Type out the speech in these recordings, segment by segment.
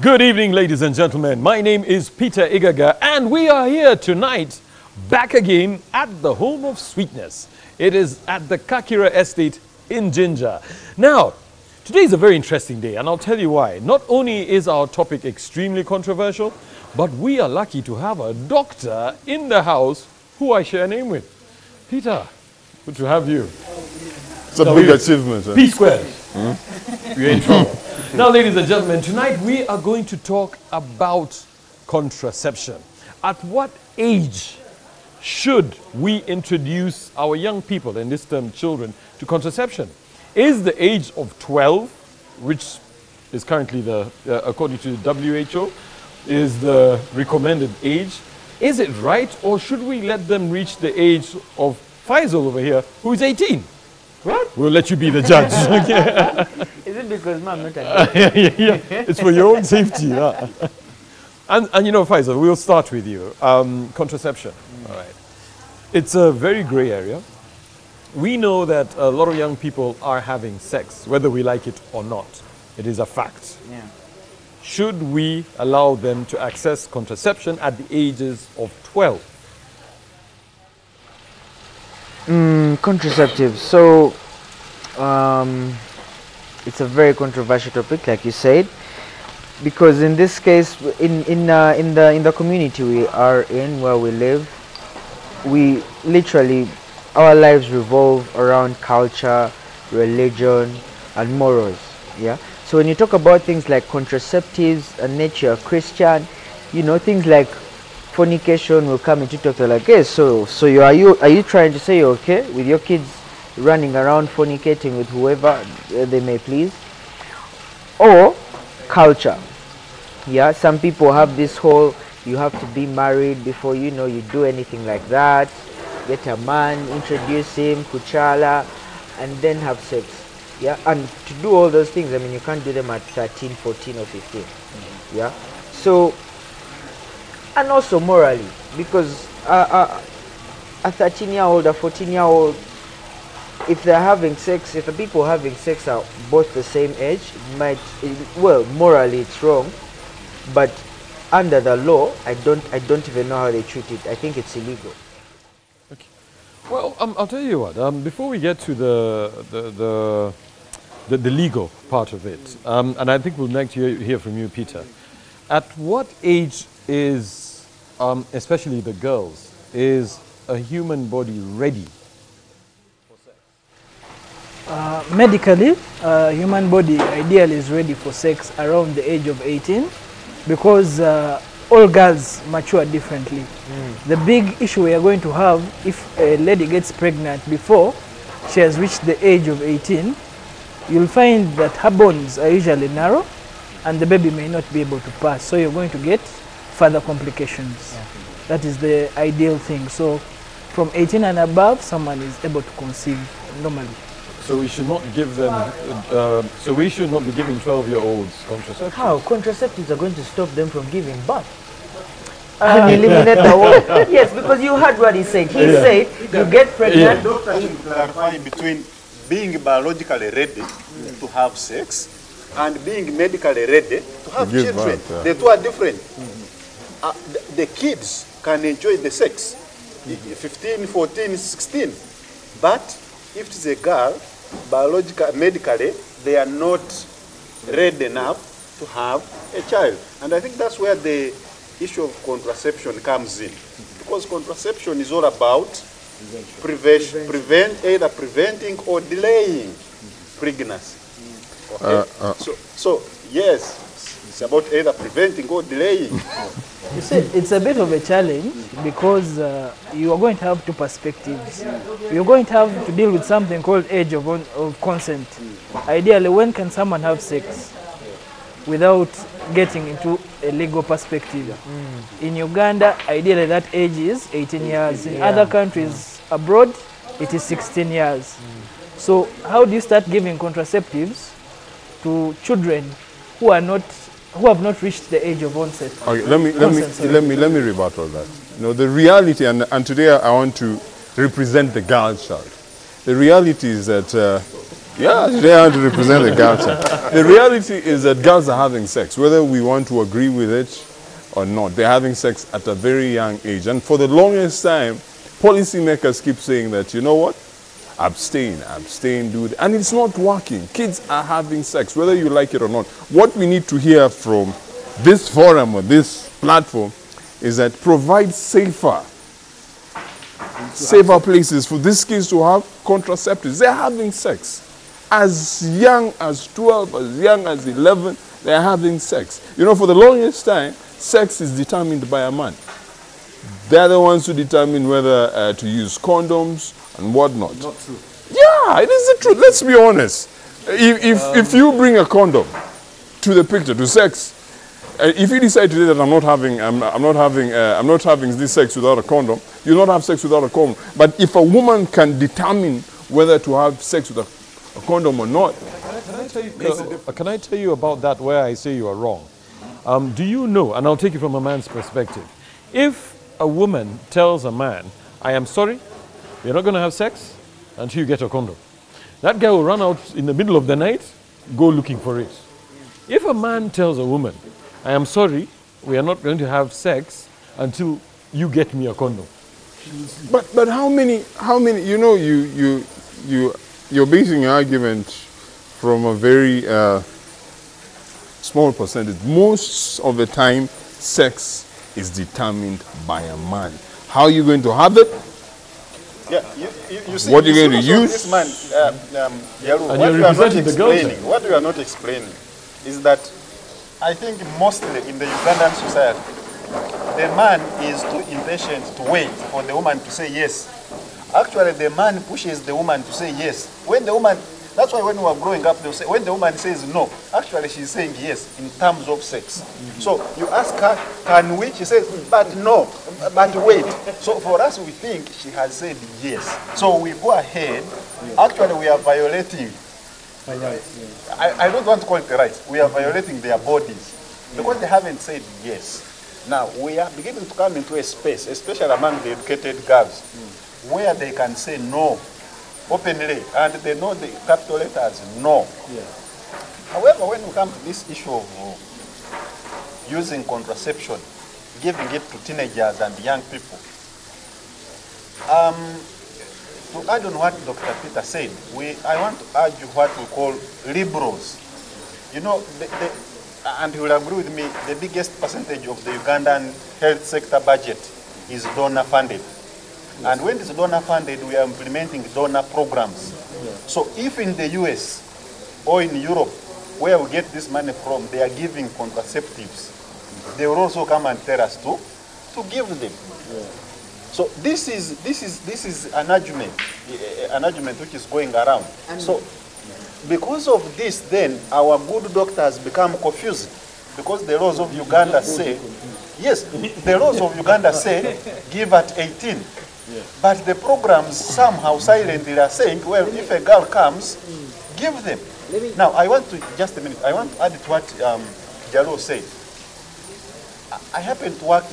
Good evening, ladies and gentlemen. My name is Peter Igaga, and we are here tonight, back again at the home of sweetness. It is at the Kakira Estate in Jinja. Now, today is a very interesting day, and I'll tell you why. Not only is our topic extremely controversial, but we are lucky to have a doctor in the house who I share a name with. Peter, good to have you. It's a big achievement. P squared. You're in trouble. Now, ladies and gentlemen, tonight we are going to talk about contraception. At what age should we introduce our young people, and this term children, to contraception? Is the age of 12, which is currently according to the WHO, is the recommended age? Is it right, or should we let them reach the age of Faisal over here, who is 18? What? We'll let you be the judge. Is it because mom not yeah. It's for your own safety. Yeah. And you know, Faisal, we'll start with you. Contraception. All right. It's a very gray area. We know that a lot of young people are having sex, whether we like it or not. It is a fact. Yeah. Should we allow them to access contraception at the ages of 12? Contraceptives. So, it's a very controversial topic, like you said, because in this case, in the community we are in, where we live, we literally, our lives revolve around culture, religion, and morals. Yeah. So when you talk about things like contraceptives and nature, Christian, you know, things like fornication will come into talk. Like, hey, so are you trying to say you're okay with your kids running around fornicating with whoever they may please? Or culture. Yeah, some people have this whole, you have to be married before you do anything like that. Get a man, introduce him, kuchala, and then have sex. Yeah, and to do all those things, I mean, you can't do them at 13, 14, or 15. Yeah, so, and also morally, because a 13-year-old, a 14-year-old, if they're having sex, if the people having sex are both the same age, well, morally it's wrong, but under the law, I don't even know how they treat it. I think it's illegal. Okay. Well, I'll tell you what. Before we get to the legal part of it, and I think we'll like to hear from you, Peter. At what age is, especially the girls, is a human body ready for sex? Medically, human body ideally is ready for sex around the age of 18, because all girls mature differently. The big issue we are going to have, if a lady gets pregnant before she has reached the age of 18, you'll find that her bones are usually narrow and the baby may not be able to pass. So you're going to get further complications. Yeah. That is the ideal thing. So from 18 and above, someone is able to conceive normally. So we should not give them, so we should not be giving 12-year-olds contraceptives? How? Contraceptives are going to stop them from giving birth. And eliminate the whole. Yes, because you heard what he said. He said you get pregnant. The doctor should clarify between being biologically ready to have sex and being medically ready to have children. Birth, The two are different. The kids can enjoy the sex, 15, 14, 16. But if it's a girl, medically, they are not ready enough to have a child. And I think that's where the issue of contraception comes in. Because contraception is all about either preventing or delaying pregnancy. Okay? So yes, it's about either preventing or delaying. You see, it's a bit of a challenge, because you are going to have two perspectives. You're going to have to deal with something called age of consent. Ideally, when can someone have sex without getting into a legal perspective? In Uganda, ideally that age is 18 years. In other countries abroad, it is 16 years. So how do you start giving contraceptives to children who have not reached the age of onset? Okay, let me rebuttal that. You know, the reality, and today I want to represent the girl child. The reality is that Yeah, they have to represent the girl child. The reality is that girls are having sex, whether we want to agree with it or not. They're having sex at a very young age. And for the longest time, policymakers keep saying that, you know what? Abstain, abstain, do it. And it's not working. Kids are having sex, whether you like it or not. What we need to hear from this forum or this platform is that provide safer places for these kids to have contraceptives. They're having sex. As young as 12, as young as 11, they're having sex. You know, for the longest time, sex is determined by a man. They're the ones who determine whether to use condoms and whatnot. Not true. Yeah, it is the truth. Let's be honest. If you bring a condom to the picture, to sex, if you decide today that I'm not having this sex without a condom, you'll not have sex without a condom. But if a woman can determine whether to have sex with a condom or not, can I tell you about that where I say you are wrong? Do you know, and I'll take it from a man's perspective, if a woman tells a man, I am sorry, we're not going to have sex until you get a condom, that guy will run out in the middle of the night, go looking for it. If a man tells a woman, I am sorry, we are not going to have sex until you get me a condom. But how many, you know, you're basing your argument from a very small percentage. Most of the time, sex is determined by a man. How are you going to have it? Yeah, you see, what are you going to use? This man, Yaru, what we are not explaining is that I think mostly in the Ugandan society, the man is too impatient to wait for the woman to say yes. Actually, the man pushes the woman to say yes. When the woman, that's why when we were growing up, they'll say, when the woman says no, actually she's saying yes in terms of sex. So you ask her, can we? She says, but no, but wait. So for us, we think she has said yes. So we go ahead. Actually, we are violating. I don't want to call it the rights. We are violating their bodies because they haven't said yes. Now, we are beginning to come into a space, especially among the educated girls, where they can say no openly, and they know the capital letters no. Yeah. However, when we come to this issue of using contraception, giving it to teenagers and young people, to add on what Dr. Peter said, I want to argue what we call liberals. You know, and he will agree with me, the biggest percentage of the Ugandan health sector budget is donor funded. Yes. And when it's donor funded, we are implementing donor programs. Yes. So if in the US or in Europe, where we get this money from, they are giving contraceptives, they will also come and tell us to give them. Yes. So this is an argument which is going around. So because of this, then our good doctors become confused, because the laws of Uganda say, yes, the laws of Uganda say give at 18. But the programs somehow silently are saying, well, if a girl comes, give them. Now, I want to, just a minute, I want to add to what Jalo said. I happen to work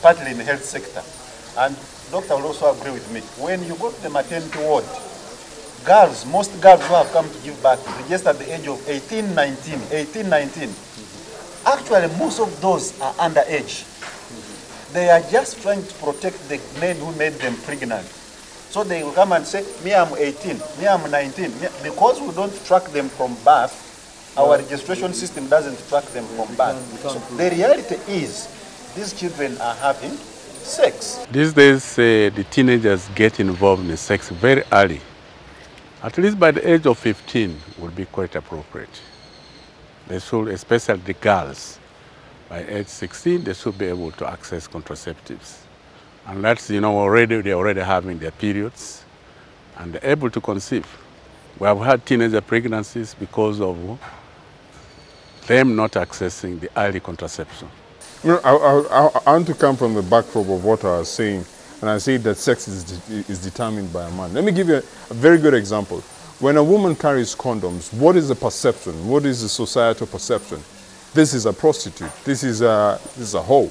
partly in the health sector, and doctor will also agree with me. When you go to the maternity ward, girls, most girls who have come to give birth, register at the age of 18, 19. Actually, most of those are underage. They are just trying to protect the men who made them pregnant. So they will come and say, me, I'm 18, me, I'm 19. Because we don't track them from birth, our registration system doesn't track them from birth. So the reality is, these children are having sex. These days, the teenagers get involved in sex very early. At least by the age of 15 would be quite appropriate. They should, especially the girls, by age 16, they should be able to access contraceptives. And that's, you know, they're already having their periods and they're able to conceive. We have had teenager pregnancies because of them not accessing the early contraception. You know, I want to come from the backdrop of what I was saying, and I say that sex is determined by a man. Let me give you a very good example. When a woman carries condoms, what is the perception? What is the societal perception? This is a prostitute. This is a hoe.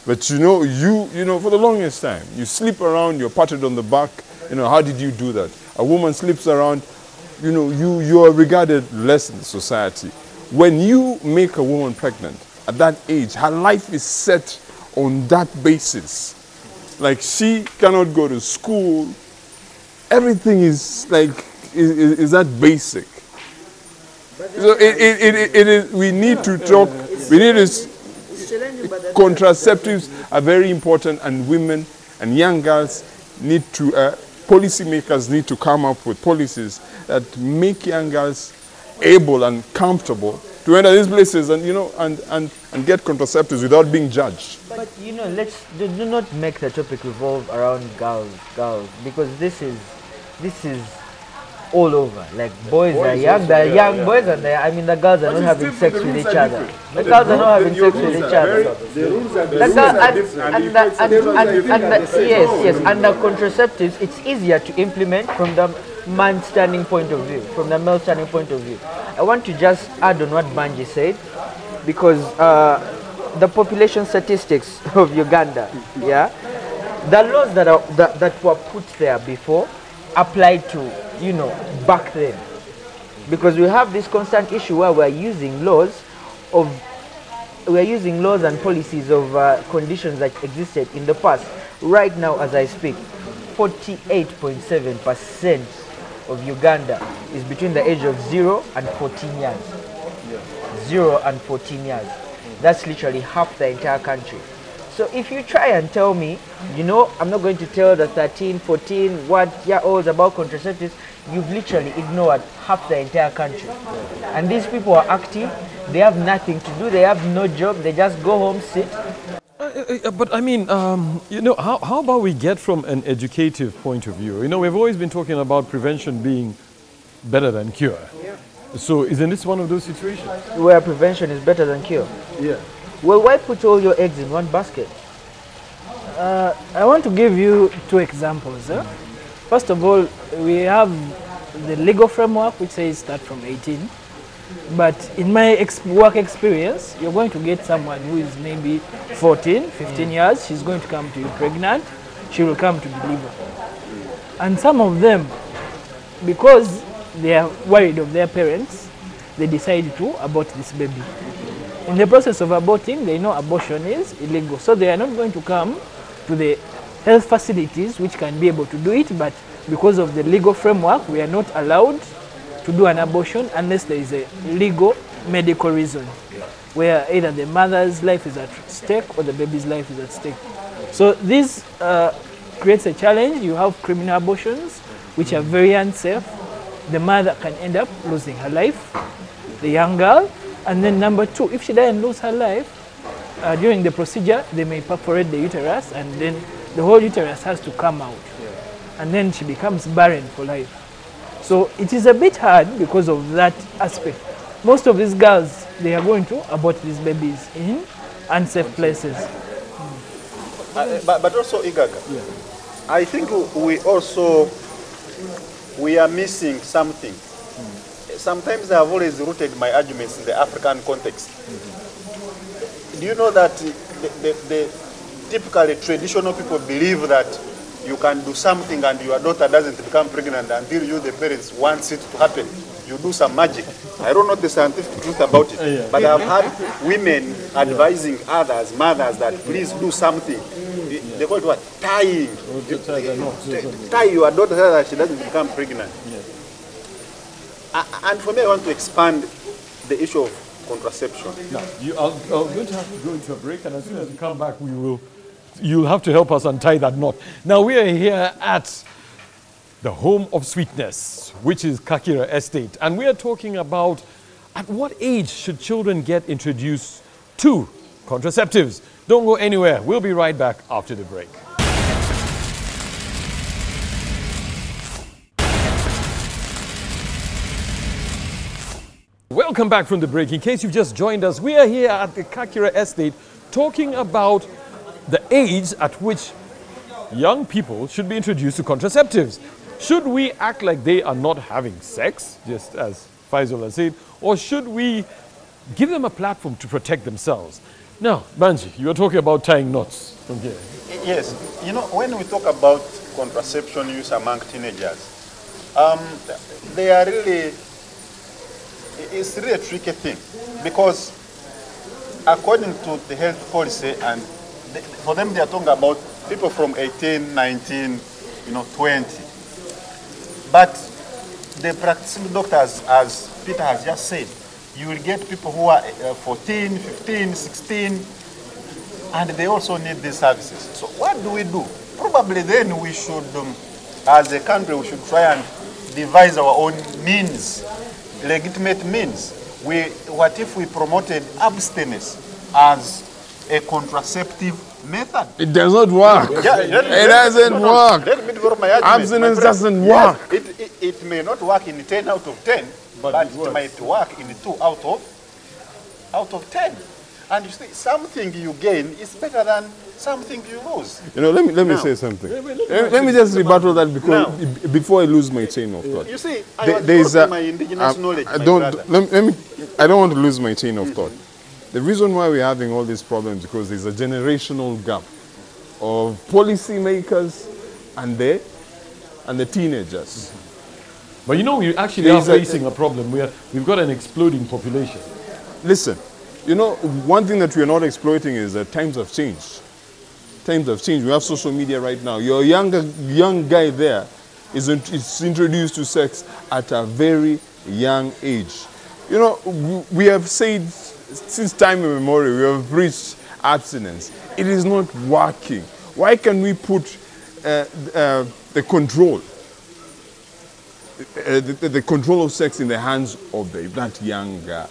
But you know, for the longest time, you sleep around, you're patted on the back, You know, how did you do that? A woman sleeps around, you know, you are regarded less in society. When you make a woman pregnant at that age, her life is set on that basis. Like, she cannot go to school. Everything is like, is that basic. So it is, we need to talk, we need to, contraceptives are very important, and women and young girls need to, policymakers need to come up with policies that make young girls able and comfortable to enter these places and, you know, and get contraceptives without being judged. But you know, let's do not make the topic revolve around girls, because this is all over. Like, boys are young, the young boys, and the girls are not having sex with each other. The girls are not having sex with each other. Yes, under contraceptives, it's easier to implement from the man's standing point of view, from the male standing point of view. I want to just add on what Banji said, because the population statistics of Uganda, yeah, the laws that were put there before applied to, you know, back then, because we have this constant issue where we're using laws and policies of conditions that existed in the past. Right now, as I speak, 48.7% of Uganda is between the age of 0 and 14 years. 0 and 14 years. That's literally half the entire country. So if you try and tell me, you know, I'm not going to tell the 13, 14, what-year-olds about contraceptives, you've literally ignored half the entire country. And these people are active, they have nothing to do, they have no job, they just go home, sit. But I mean, you know, how about we get from an educative point of view? You know, we've always been talking about prevention being better than cure. Yeah. So isn't this one of those situations? Where prevention is better than cure? Yeah. Well, why put all your eggs in one basket? I want to give you two examples. First of all, we have the legal framework which says start from 18. But in my work experience, you're going to get someone who is maybe 14, 15 years. She's going to come to you pregnant. She will come to deliver. And some of them, because they are worried of their parents, they decide to abort this baby. In the process of aborting, they know abortion is illegal. So they are not going to come to the health facilities which can be able to do it, but because of the legal framework, we are not allowed to do an abortion unless there is a legal medical reason, where either the mother's life is at stake or the baby's life is at stake. So this creates a challenge. You have criminal abortions, which are very unsafe. The mother can end up losing her life, the young girl. And then number two, if she doesn't lose her life, during the procedure, they may perforate the uterus, and then the whole uterus has to come out. And then she becomes barren for life. So it is a bit hard because of that aspect. Most of these girls, they are going to abort these babies in unsafe places. But also, Igaga, I think we are missing something. Sometimes I have always rooted my arguments in the African context. Do you know that the typically traditional people believe that you can do something and your daughter doesn't become pregnant until you, the parents, want it to happen? You do some magic. I don't know the scientific truth about it, but I've had women advising others, mothers, that please do something. They call it what? Tying. Tie your daughter so that she doesn't become pregnant. And for me, I want to expand the issue of contraception. Now, I'm going to have to go into a break, and as soon as we come back, you'll have to help us untie that knot. Now, we are here at the home of sweetness, which is Kakira Estate, and we are talking about at what age should children get introduced to contraceptives. Don't go anywhere. We'll be right back after the break. Welcome back from the break. In case you've just joined us, we are here at the Kakira Estate talking about the age at which young people should be introduced to contraceptives. Should we act like they are not having sex, just as Faisal has said, or should we give them a platform to protect themselves? Now, Banji, you were talking about tying knots. Okay. Yes. You know, when we talk about contraception use among teenagers, they are really, it's really a tricky thing, because according to the health policy, and for them they are talking about people from 18, 19, 20. But the practicing doctors, as Peter has just said, you will get people who are 14, 15, 16, and they also need these services. So what do we do? Probably then we should, as a country, we should try and devise our own means, legitimate means. What if we promoted abstinence as a contraceptive method? It does not work. It doesn't work. Let me develop my argument. Abstinence doesn't work. Yes, it may not work in 10 out of 10, but it might work in 2 out of 10. And you see, something you gain is better than something you lose. Let me say something. Let me just rebuttal that, because before I lose my chain of thought. You see, I was my indigenous knowledge, I don't want to lose my chain of thought. The reason why we're having all these problems is because there's a generational gap of policymakers and the teenagers. But we actually are facing a problem. We've got an exploding population. Listen, one thing that we're not exploiting is that times have changed. Times have changed. We have social media right now. Your young guy there is introduced to sex at a very young age. We have said since time immemorial, we have preached abstinence. It is not working. Why can we put the control of sex in the hands of that young girl?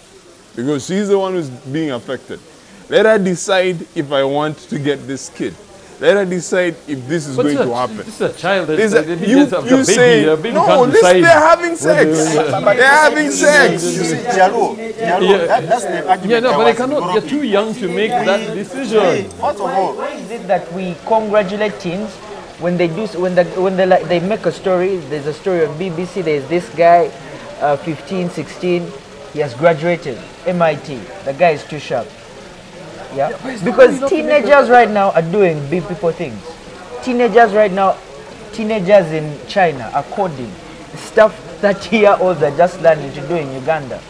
Because she's the one who's being affected. Let her decide if I want to get this kid. Let her decide if this is going to happen. This is a child. You say, no, they're having sex. They're having sex. You see, that's the argument. But they cannot. They're too young to make that decision. First of all, why is it that we congratulate teens when they do, when they make a story? There's a story on BBC. There's this guy, 15, 16. He has graduated MIT. The guy is too sharp. Yeah, because teenagers right now are doing big people things. Teenagers right now, teenagers in China are coding stuff 30-year-olds are just learning to do in Uganda.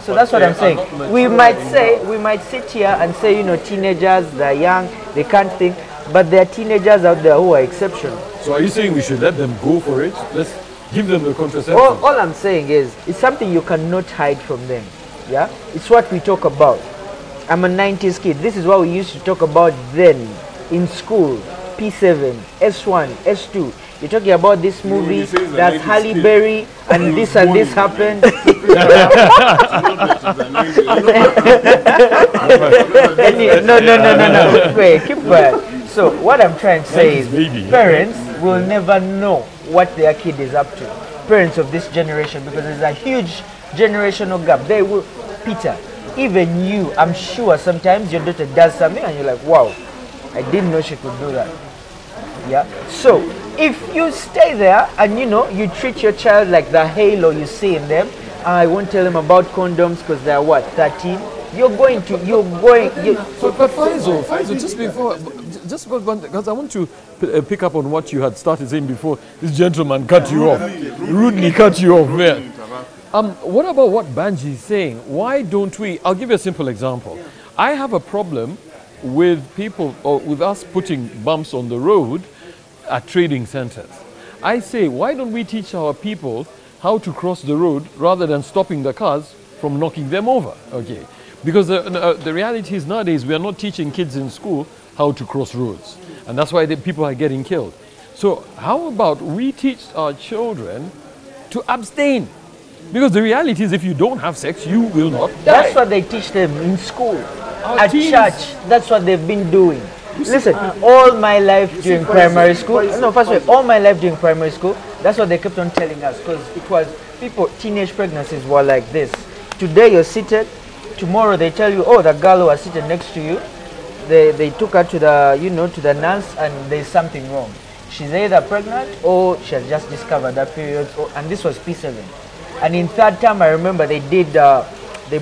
So that's what I'm saying. We might sit here and say, teenagers, they're young, they can't think, but there are teenagers out there who are exceptional. So are you saying we should let them go for it? Let's give them the contraception. All I'm saying is, it's something you cannot hide from them. Yeah, it's what we talk about. I'm a 90s kid. This is what we used to talk about then in school. P7, S1, S2. You're talking about this movie, that's Halle Berry, and this and this happened. No. Wait, keep quiet. So what I'm trying to say is, parents will never know what their kid is up to. Parents of this generation, because there's a huge generational gap. They will, Peter, even you, I'm sure sometimes your daughter does something and you're like, wow, I didn't know she could do that. Yeah. So if you stay there and you treat your child like the halo you see in them, I won't tell them about condoms because they're what, 13? But Faisal, just because I want to pick up on what you had started saying before this gentleman cut you off, rudely cut you off there. What about what Banji is saying? Why don't we, I'll give you a simple example. I have a problem with people, or with us putting bumps on the road at trading centers. I say, why don't we teach our people how to cross the road rather than stopping the cars from knocking them over? Okay. Because the reality is nowadays we are not teaching kids in school how to cross roads. And that's why the people are getting killed. So how about we teach our children to abstain? Because the reality is if you don't have sex, you will not die. That's what they teach them in school. At church, that's what they've been doing. Listen, all my life during primary school, all my life during primary school, that's what they kept on telling us, because it was teenage pregnancies were like this. Today you're seated, tomorrow they tell you, oh, the girl who was sitting next to you, they took her to the, to the nurse and there's something wrong. She's either pregnant or she has just discovered that period, and this was P7. And in third term, I remember they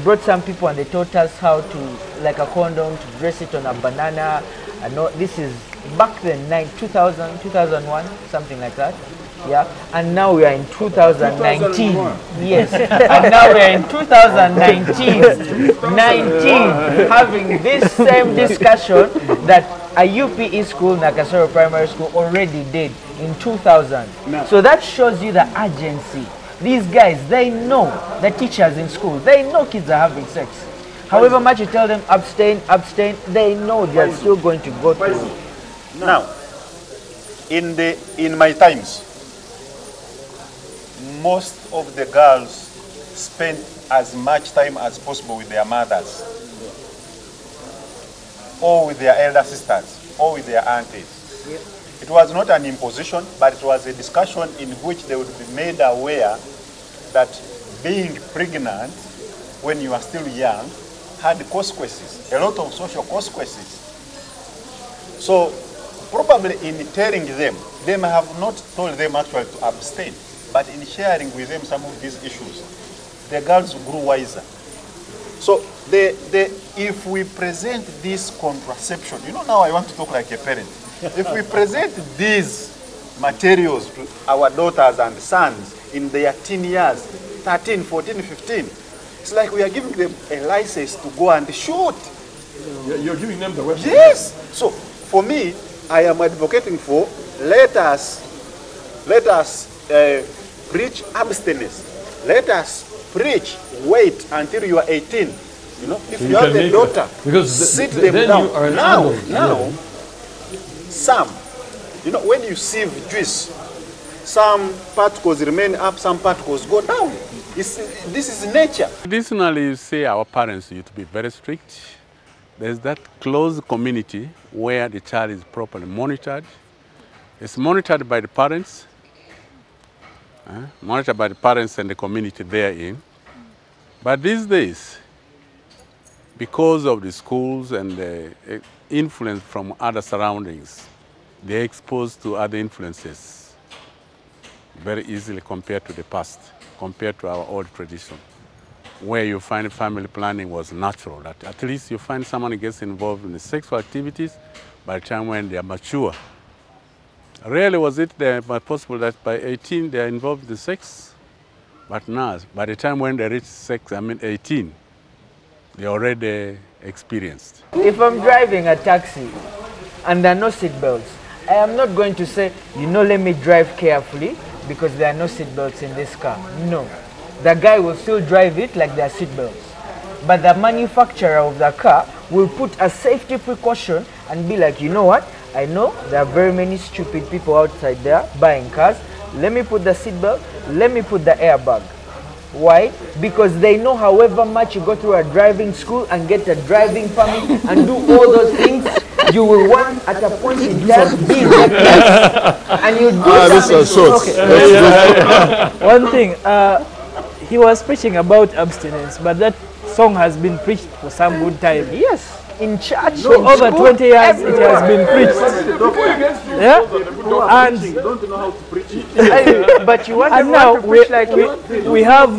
brought some people and they taught us how to, like a condom, to dress it on a banana. And this is back then, 2000, 2001, something like that. Yeah, and now we are in 2019. Yes, and now we are in 2019. Having this same discussion that a UPE school, Nakasero Primary School, already did in 2000. So that shows you the urgency. These guys, they know, the teachers in school, they know kids are having sex. However much you tell them abstain, abstain, they know they are still going to go through. Now, in my times, most of the girls spent as much time as possible with their mothers, or with their elder sisters, or with their aunties. Yep. It was not an imposition, but it was a discussion in which they would be made aware that being pregnant when you are still young had consequences, a lot of social consequences. So probably in telling them, they may have not told them actually to abstain, but in sharing with them some of these issues, the girls grew wiser. So if we present this contraception, you know, now I want to talk like a parent. If we present these materials to our daughters and sons in their teen years, 13, 14, 15, it's like we are giving them a license to go and shoot. You're giving them the weapon. Yes. So for me, I am advocating for let us preach abstinence. Let us preach wait until you are 18. You know, if you have a daughter, sit them down. Now, some, you know, when you sieve juice, some particles remain up, some particles go down. This is nature. Additionally, you say our parents used to be very strict. There's that close community where the child is properly monitored. It's monitored by the parents, and the community therein. But these days, because of the schools and the influence from other surroundings, they're exposed to other influences very easily compared to the past, compared to our old tradition, where you find family planning was natural, that at least you find someone gets involved in the sexual activities by the time when they are mature. Rarely was it possible that by 18 they are involved in the sex, but now, by the time when they reach 18, they already experienced. If I'm driving a taxi and there are no seat belts, I am not going to say, you know, let me drive carefully because there are no seat belts in this car. No. The guy will still drive it like there are seat belts. But the manufacturer of the car will put a safety precaution and be like, you know what? I know there are very many stupid people outside there buying cars. Let me put the seat belt, let me put the airbag. Why? Because they know however much you go through a driving school and get a driving permit and do all those things, you will want at a point in time be reckless and you do something. Okay. One thing, he was preaching about abstinence, but that song has been preached for some good time. Yes. In church, so over 20 years it has been preached. Yeah? And don't know how to preach it. But you want and now to preach like we have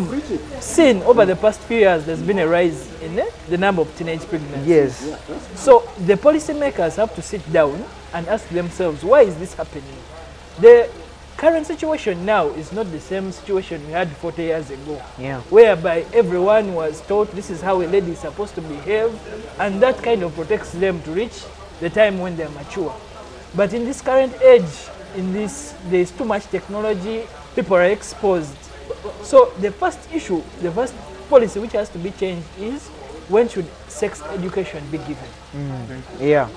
seen over the past few years there's been a rise in the number of teenage pregnancies. Yes. So the policymakers have to sit down and ask themselves, why is this happening? The current situation now is not the same situation we had 40 years ago, whereby everyone was taught this is how a lady is supposed to behave, and that kind of protects them to reach the time when they're mature. But in this current age, there's too much technology, people are exposed. So the first issue, the first policy which has to be changed is, when should sex education be given? Yeah.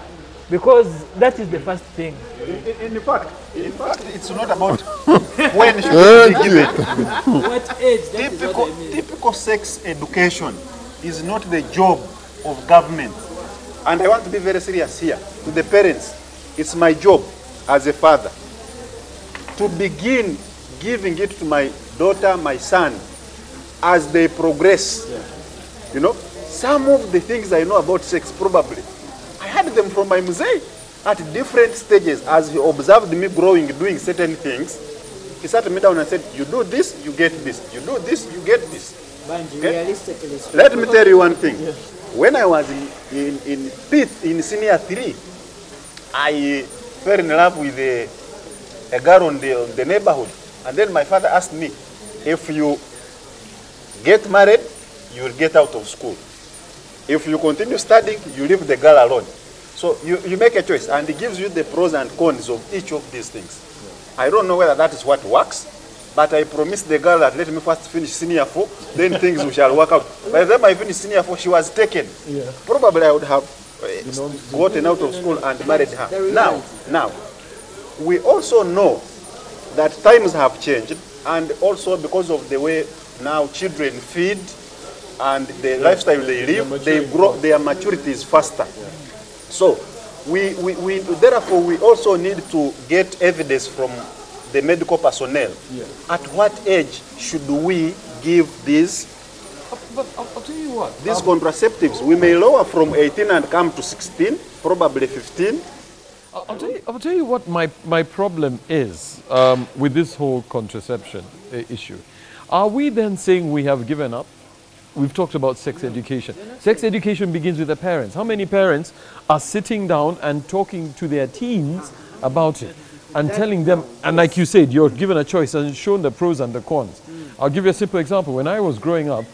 Because that is the first thing. In fact, it's not about when should it be given. What age? Typical sex education is not the job of government. And I want to be very serious here. To the parents, it's my job as a father to begin giving it to my daughter, my son, as they progress. You know, some of the things I know about sex probably, I had them from my mzee at different stages. As he observed me growing, doing certain things, he sat me down and said, you do this, you get this. You do this, you get this. Okay? Let me tell you one thing. When I was in senior 3, I fell in love with a girl on the neighborhood. And then my father asked me, if you get married, you will get out of school. If you continue studying, you leave the girl alone. So you make a choice, and it gives you the pros and cons of each of these things. I don't know whether that is what works, but I promised the girl that let me first finish senior 4, then things shall work out. By the time I finished senior 4, she was taken. Yeah. Probably I would have gotten out of school and married her. Now, we also know that times have changed, and also because of the way now children feed and the lifestyle they live, they grow, their maturity is faster. Yeah. So, therefore, we also need to get evidence from the medical personnel. Yeah. At what age should we give these? But I'll tell you what. These contraceptives, we may lower from 18 and come to 16, probably 15. I'll tell you what my problem is with this whole contraception issue. Are we then saying we have given up? We've talked about sex education. Sex education begins with the parents. How many parents are sitting down and talking to their teens about it and telling them, and like you said, you're given a choice and shown the pros and the cons. I'll give you a simple example. When I was growing up,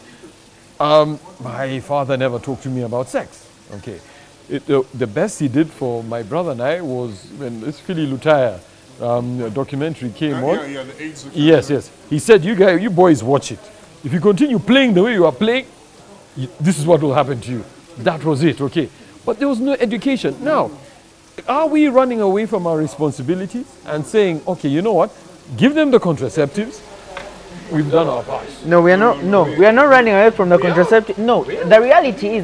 my father never talked to me about sex. Okay, the best he did for my brother and I was when this Philly Lutaya documentary came on. Yeah, the AIDS yes. He said, you boys watch it. If you continue playing the way you are playing, this is what will happen to you. That was it, okay. But there was no education. Now, are we running away from our responsibilities and saying, okay, you know what? Give them the contraceptives. We've done our part. No, we are not. No, we are not running away from the contraceptive. No, the reality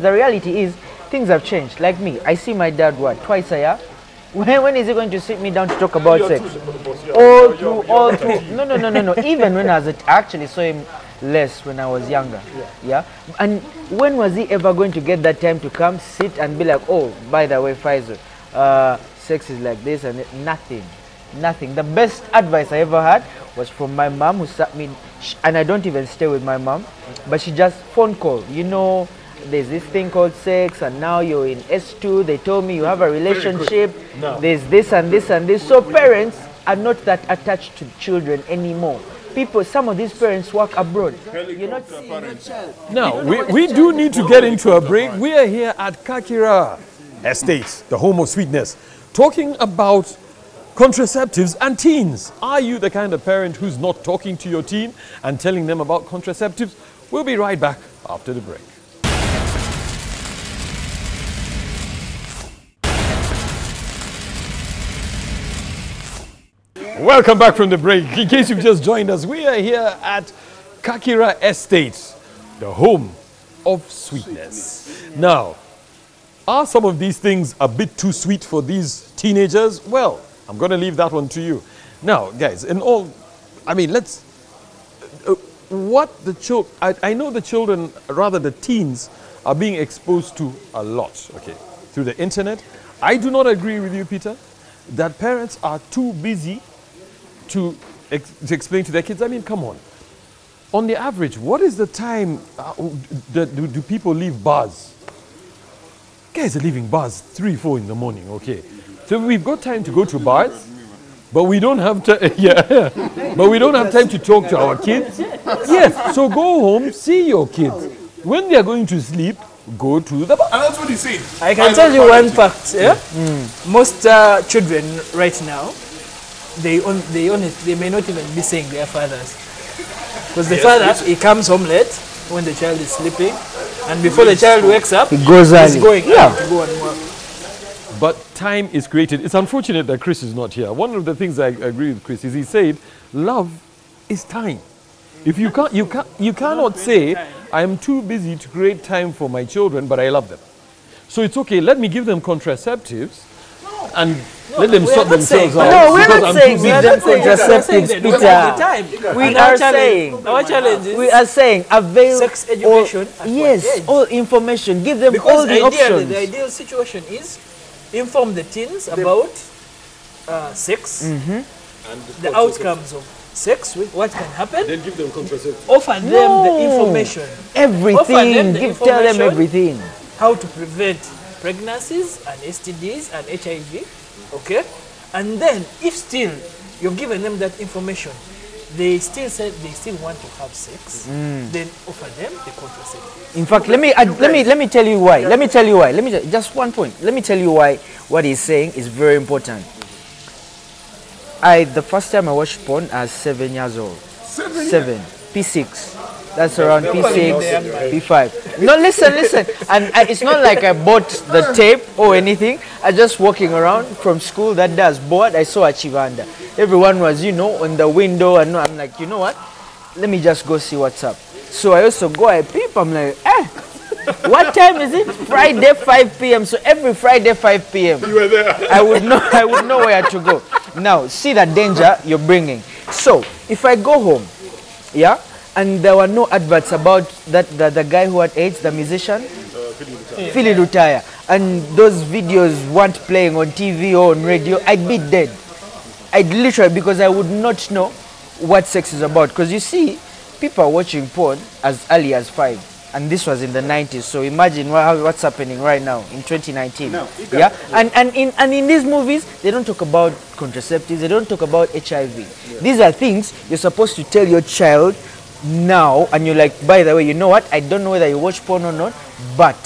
is, things have changed. Like me, I see my dad twice a year. When is he going to sit me down to talk about sex? All through. No. Even when I actually saw him less when I was younger. Yeah. And when was he ever going to get that time to come sit and be like, oh, by the way, Pfizer, sex is like this and nothing. The best advice I ever had was from my mom, who sat me, and I don't even stay with my mom, but she just phone call. You know, there's this thing called sex, and now you're in S2. They told me you have a relationship. No. There's this and this and this. So parents are not that attached to children anymore. Some of these parents work abroad. You're not seeing your child. Now, we do need to get into a break. We are here at Kakira Estate, the home of sweetness, talking about contraceptives and teens. Are you the kind of parent who's not talking to your teen and telling them about contraceptives? We'll be right back after the break. Welcome back from the break. In case you've just joined us, we are here at Kakira Estate, the home of sweetness. Now, are some of these things a bit too sweet for these teenagers? Well, I'm going to leave that one to you. Now, guys, I know the children, rather the teens, are being exposed to a lot, okay, through the internet. I do not agree with you, Peter, that parents are too busy to explain to their kids. I mean, come on. On the average, what is the time do people leave bars? Guys are leaving bars 3, 4 in the morning, okay? So we've got time to go to bars, but we don't have but we don't have time to talk to our kids. Yes, so go home, see your kids. When they are going to sleep, go to the bar. And that's what he said. I can tell you one fact. Yeah? Most children right now, they may not even be seeing their fathers, because the father, he comes home late when the child is sleeping, and before the child wakes up, he goes he's going out to go and work. But time is created. It's unfortunate that Chris is not here. One of the things I agree with Chris is he said, love is time. If you cannot say, I am too busy to create time for my children, but I love them. So it's okay, let me give them contraceptives and let them sort themselves out. No, we're not saying give them contraceptives, Peter. We are saying, our challenge is, we are saying avail sex education. All information. Give them all the options. The ideal situation is inform the teens about sex, and the outcomes of sex, what can happen. Then give them contraceptives. Offer them the information. Everything. Tell them everything. How to prevent pregnancies and STDs and HIV. Okay? And then, if still you're giving them that information, they still said they still want to have sex, then offer them the contraceptive. In fact, let me tell you why. Let me tell you why. Just one point. Let me tell you why what he's saying is very important. The first time I watched porn, I was 7 years old. 7. P6. That's around P6, P5. No, listen. And it's not like I bought the tape or anything. I just walking around from school that day. I was bored. I saw a Chivanda. Everyone was, on the window. And I'm like, you know what? Let me just go see what's up. So I also go, I peep. I'm like, what time is it? Friday, 5 p.m. So every Friday, 5 p.m. You were there. I would know where to go. Now, see the danger you're bringing. So, if I go home, yeah, and there were no adverts about the guy who had AIDS, the musician, Philly Lutaya, and those videos weren't playing on TV or on radio, I'd be dead. I'd literally, because I would not know what sex is about. Because you see, people are watching porn as early as 5. And this was in the 90s, so imagine what's happening right now in 2019. No, yeah, and in these movies, they don't talk about contraceptives, they don't talk about HIV. Yeah. These are things you're supposed to tell your child now, and you're like, by the way, you know what? I don't know whether you watch porn or not, but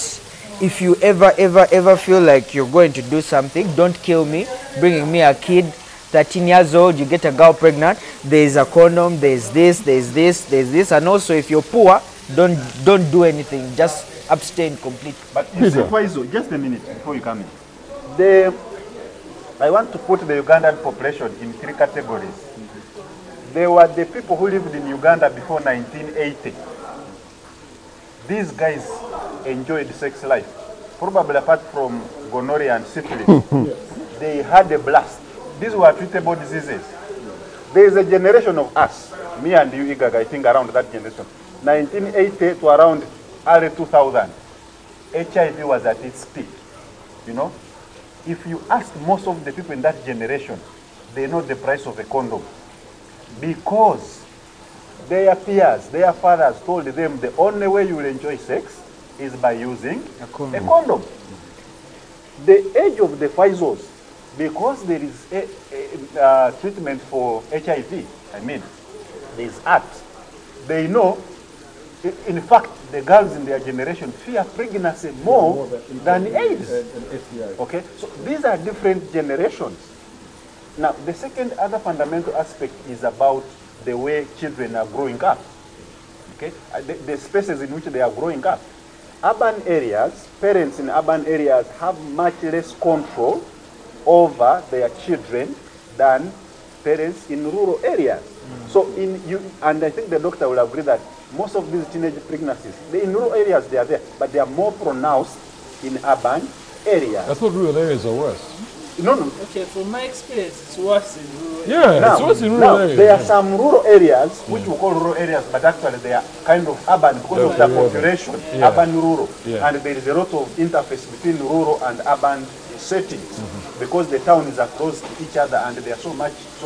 if you ever feel like you're going to do something, don't kill me, bringing me a kid. 13 years old, you get a girl pregnant. There's a condom. There's this, and also if you're poor. Don't do anything. Just abstain completely. But you see, Faizo, just a minute before you come in. I want to put the Ugandan population in 3 categories. There were the people who lived in Uganda before 1980. These guys enjoyed sex life. Probably apart from gonorrhea and syphilis. They had a blast. These were treatable diseases. There is a generation of us, me and you, Igaga, I think around that generation. 1980 to around early 2000, HIV was at its peak. If you ask most of the people in that generation, they know the price of a condom. Because their peers, their fathers told them the only way you will enjoy sex is by using a condom. The age of the Faisals, because there is a treatment for HIV, there is ACT, they know. In fact, the girls in their generation fear pregnancy more than AIDS. Okay, so these are different generations. Now, the second other fundamental aspect is about the way children are growing up. Okay, the spaces in which they are growing up. Urban areas, parents in urban areas have much less control over their children than parents in rural areas. So and I think the doctor will agree that most of these teenage pregnancies, in rural areas they are there, but they are more pronounced in urban areas. That's what rural areas are worse. No. Okay, from my experience, it's worse in rural areas. Yeah, it's worse in rural areas. There are some rural areas, which we call rural areas, but actually they are kind of urban because of the population, urban-rural. Yeah. And there is a lot of interface between rural and urban settings because the town is across each other and there are so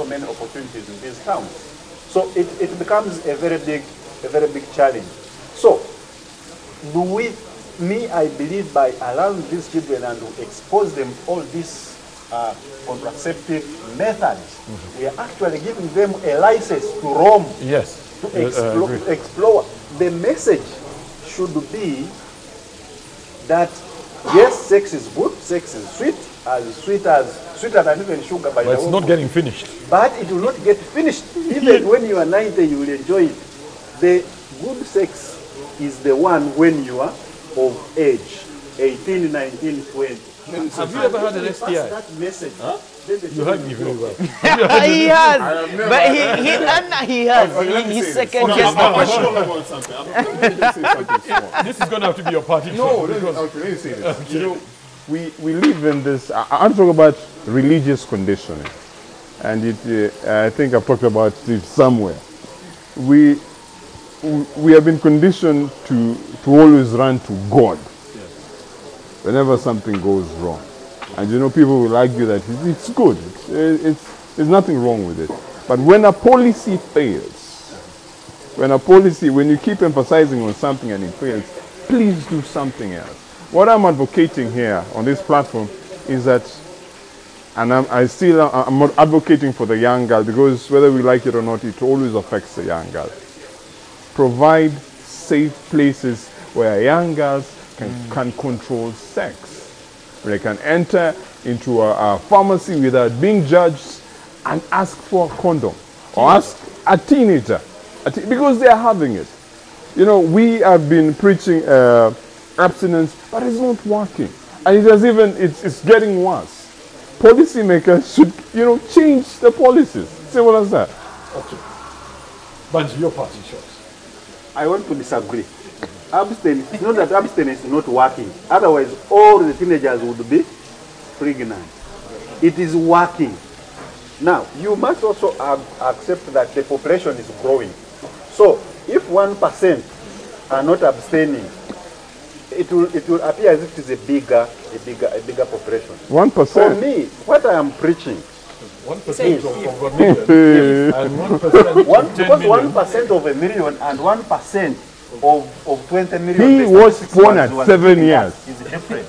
many opportunities in these towns. So it becomes a very big challenge. So I believe by allowing these children and to expose them all these contraceptive methods, we are actually giving them a license to roam, to explore. The message should be that yes, sex is good, sex is sweeter than even sugar by the way. But it's not getting finished. But it will not get finished. Even when you are 90, you will enjoy it. The good sex is the one when you are of age, 18, 19, 20. Have you ever had an STI? That message. Huh? You heard me very well. He has, but he has. He's second guess. This is going to have to be your party. No, okay, let me say this. Okay. We live in this. I'm talking about religious conditioning, and I think I've talked about it somewhere. We have been conditioned to always run to God whenever something goes wrong. And people will argue that it's good, there's nothing wrong with it. But when a policy fails, when you keep emphasizing on something and it fails, please do something else. What I'm advocating here on this platform is that And I'm not advocating for the young girl, because whether we like it or not, it always affects the young girl. Provide safe places where young girls can control sex. They can enter into a pharmacy without being judged and ask for a condom, or ask a teenager, because they are having it. You know, we have been preaching abstinence, but it's not working. And it's getting worse. Policymakers should, change the policies. Simple as that. Okay. But your party shows. I want to disagree. Abstinence, it's not that abstinence is not working. Otherwise, all the teenagers would be pregnant. It is working. Now, you must also accept that the population is growing. So, if 1% are not abstaining, it will appear as if it is a bigger population. 1%. For me, what I am preaching, 1% of a million and 1% because 1% of a million and 1% of 20 million. He was born at 7 years. Is different.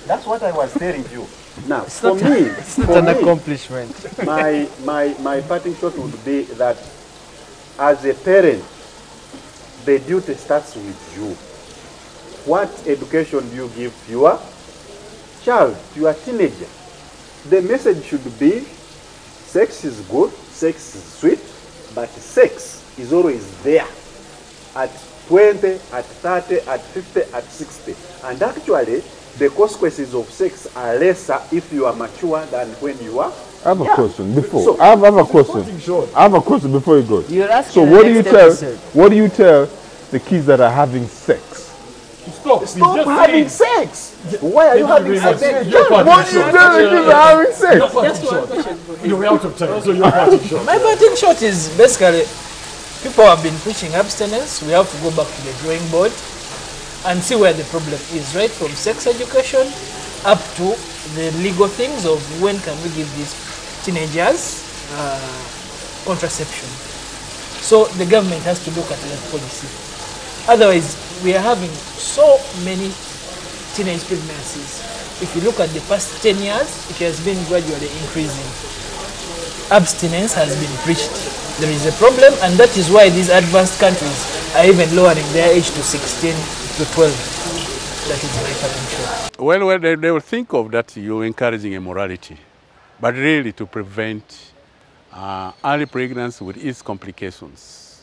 That's what I was telling you. Now, for me, It's not an accomplishment. my parting shot would be that as a parent, the duty starts with you. What education do you give your child, your teenager? The message should be, sex is good, sex is sweet, but sex is always there at 20, at 30, at 50, at 60. And actually, the consequences of sex are lesser if you are mature than when you are. I have a question before. So, I have a question. I have a question before you go. You're asking So the what do you next tell? episode. What do you tell the kids that are having sex? Stop. Stop He's just having saying. sex. Why are you having sex? Your party What do you short. tell the kids that are having sex? Your party short. You're out of time, so your party short. My parting shot is basically, people have been preaching abstinence. We have to go back to the drawing board and see where the problem is, right? From sex education up to the legal things of when can we give these teenagers contraception. So the government has to look at that policy. Otherwise, we are having so many teenage pregnancies. If you look at the past 10 years, it has been gradually increasing. Abstinence has been preached. There is a problem, and that is why these advanced countries are even lowering their age to 16 to 12. That is my parting shot. Well, they will think of that you're encouraging immorality, but really to prevent early pregnancy with its complications.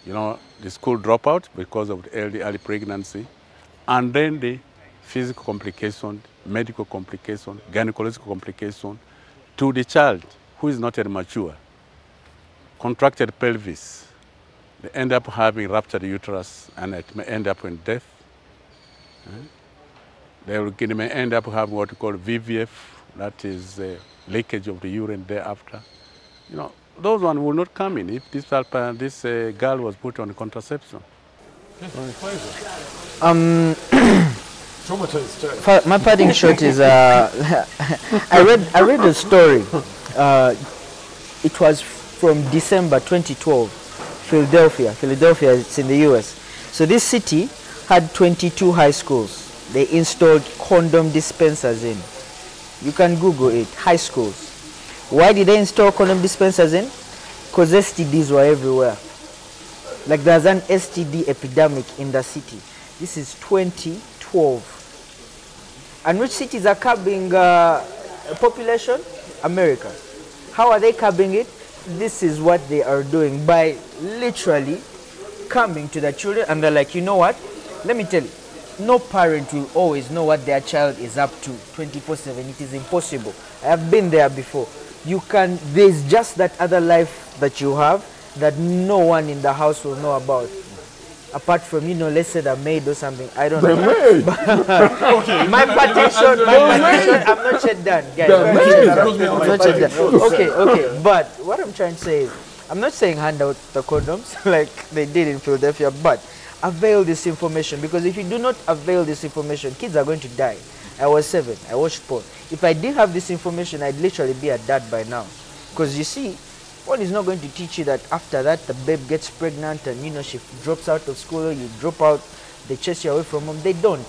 You know, the school dropout because of the early pregnancy, and then the physical complication, medical complication, gynecological complication to the child who is not yet mature. Contracted pelvis, they end up having ruptured uterus, and it may end up in death. They may end up having what we call VVF, that is leakage of the urine thereafter. You know, those ones will not come in if this girl was put on contraception. My parting shot is I read a story. It was from December 2012, Philadelphia, it's in the US. So this city had 22 high schools. They installed condom dispensers in. You can Google it, high schools. Why did they install condom dispensers in? Because STDs were everywhere. Like there's an STD epidemic in the city. This is 2012. And which cities are curbing population? America. How are they curbing it? This is what they are doing by literally coming to the children, and they're like, you know what? Let me tell you, no parent will always know what their child is up to 24/7. It is impossible. I have been there before. There's just that other life that you have that no one in the house will know about. Apart from, let's say the maid or something. I don't know. My partition, I'm not yet done, guys. I'm not yet done. Okay. But what I'm trying to say is, I'm not saying hand out the condoms like they did in Philadelphia, but avail this information, because if you do not avail this information, kids are going to die. I was 7. I watched porn. If I did have this information, I'd literally be a dad by now. Because you see, one is not going to teach you that after that the babe gets pregnant and she drops out of school, you drop out, they chase you away from home. They don't.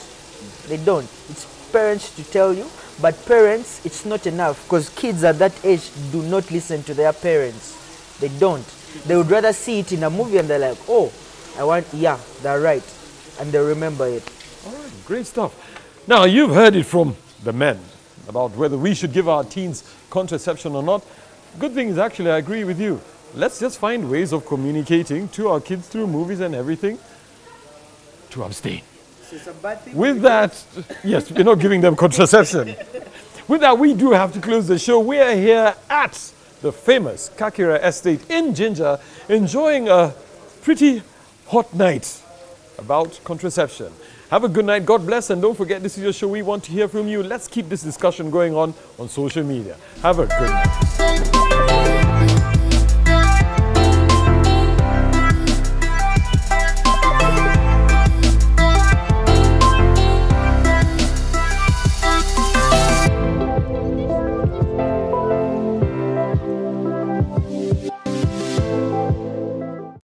It's parents to tell you, But parents, it's not enough, because kids at that age do not listen to their parents. They don't. They would rather see it in a movie and they're like, oh, yeah, they're right. And they remember it. All right, great stuff. Now, you've heard it from the men about whether we should give our teens contraception or not. Good thing is, actually, I agree with you. Let's just find ways of communicating to our kids through movies and everything to abstain. With that, yes, we're not giving them contraception. With that, we do have to close the show. We are here at the famous Kakira Estate in Ginger, enjoying a pretty hot night about contraception. Have a good night. God bless. And don't forget, this is your show. We want to hear from you. Let's keep this discussion going on social media. Have a good night.